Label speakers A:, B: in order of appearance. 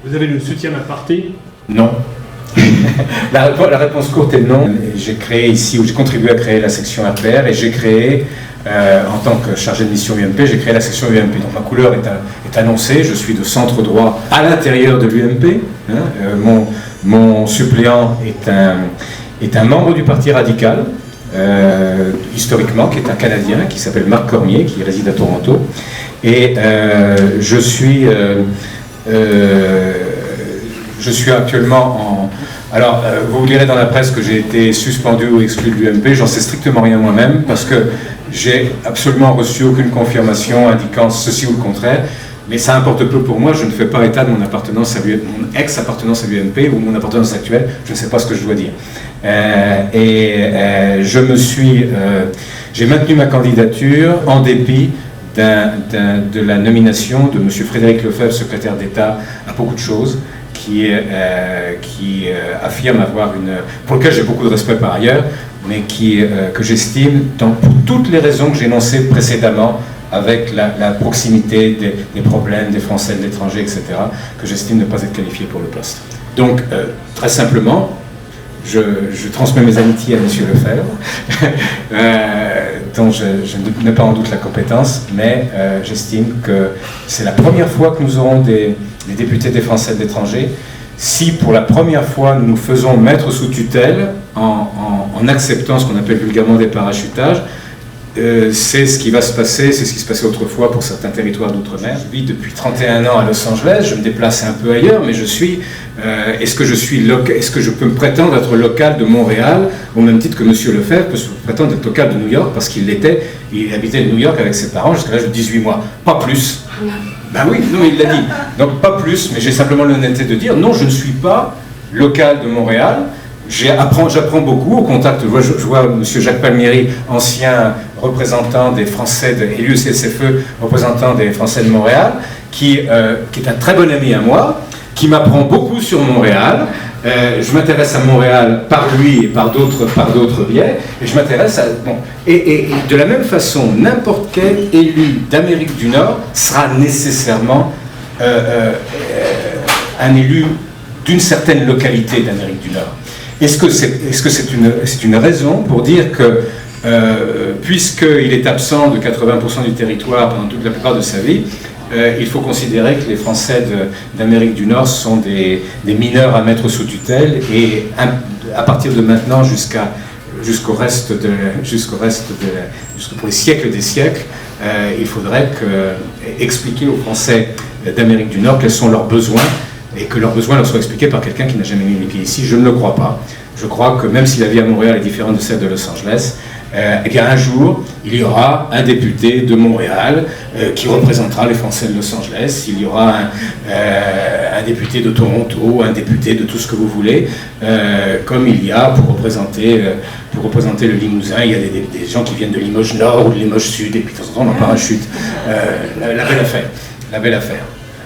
A: Vous avez le soutien d'un parti?
B: Non. La réponse courte est non. J'ai créé ici, ou j'ai contribué à créer la section RPR, et j'ai créé, en tant que chargé de mission UMP, j'ai créé la section UMP. Donc ma couleur est annoncée, je suis de centre droit à l'intérieur de l'UMP. Mon suppléant est un membre du Parti radical, historiquement, qui est un Canadien, qui s'appelle Marc Cormier, qui réside à Toronto. Et je suis actuellement en... Alors, vous lirez dans la presse que j'ai été suspendu ou exclu de l'UMP, j'en sais strictement rien moi-même, parce que j'ai absolument reçu aucune confirmation indiquant ceci ou le contraire, mais ça importe peu pour moi, je ne fais pas état de mon appartenance à l'UMP, mon ex-appartenance à l'UMP ou mon appartenance actuelle, je ne sais pas ce que je dois dire. J'ai maintenu ma candidature en dépit de la nomination de M. Frédéric Lefebvre, secrétaire d'État à beaucoup de choses, qui affirme avoir pour lequel j'ai beaucoup de respect par ailleurs, mais que j'estime, pour toutes les raisons que j'ai énoncées précédemment, avec la proximité des problèmes des Français de l'étranger, etc., que j'estime ne pas être qualifié pour le poste. Donc, très simplement, je transmets mes amitiés à M. Lefebvre, dont je ne mets pas en doute la compétence, mais j'estime que c'est la première fois que nous aurons des députés des Français de l'étranger. Si pour la première fois nous nous faisons mettre sous tutelle en acceptant ce qu'on appelle vulgairement des parachutages, c'est ce qui va se passer, c'est ce qui se passait autrefois pour certains territoires d'outre-mer. Je vis depuis 31 ans à Los Angeles, je me déplace un peu ailleurs, mais est-ce que je peux me prétendre être local de Montréal, au même titre que M. Lefebvre peut se prétendre être local de New York, parce qu'il habitait New York avec ses parents jusqu'à l'âge de 18 mois, pas plus. Ben oui, non, il l'a dit. Donc pas plus, mais j'ai simplement l'honnêteté de dire, non, je ne suis pas local de Montréal. J'apprends beaucoup au contact. Je vois M. Jacques Palmieri, ancien représentant des Français, élu au CSFE, représentant des Français de Montréal, qui est un très bon ami à moi, qui m'apprend beaucoup sur Montréal. Je m'intéresse à Montréal par lui et par d'autres biais, et je m'intéresse à... Bon, et de la même façon, n'importe quel élu d'Amérique du Nord sera nécessairement un élu d'une certaine localité d'Amérique du Nord. Est-ce que c'est une raison pour dire que, puisqu'il est absent de 80% du territoire pendant toute la plupart de sa vie, il faut considérer que les Français d'Amérique du Nord sont des mineurs à mettre sous tutelle, et à partir de maintenant jusqu'au reste pour les siècles des siècles, il faudrait expliquer aux Français d'Amérique du Nord quels sont leurs besoins, et que leurs besoins leur soient expliqués par quelqu'un qui n'a jamais mis les pieds ici. Je ne le crois pas. Je crois que même si la vie à Montréal est différente de celle de Los Angeles, eh bien un jour, il y aura un député de Montréal qui représentera les Français de Los Angeles, il y aura un député de Toronto, un député de tout ce que vous voulez, comme il y a pour représenter le Limousin, il y a des gens qui viennent de Limoges Nord ou de Limoges Sud, et puis de temps en temps on en parachute. La belle affaire.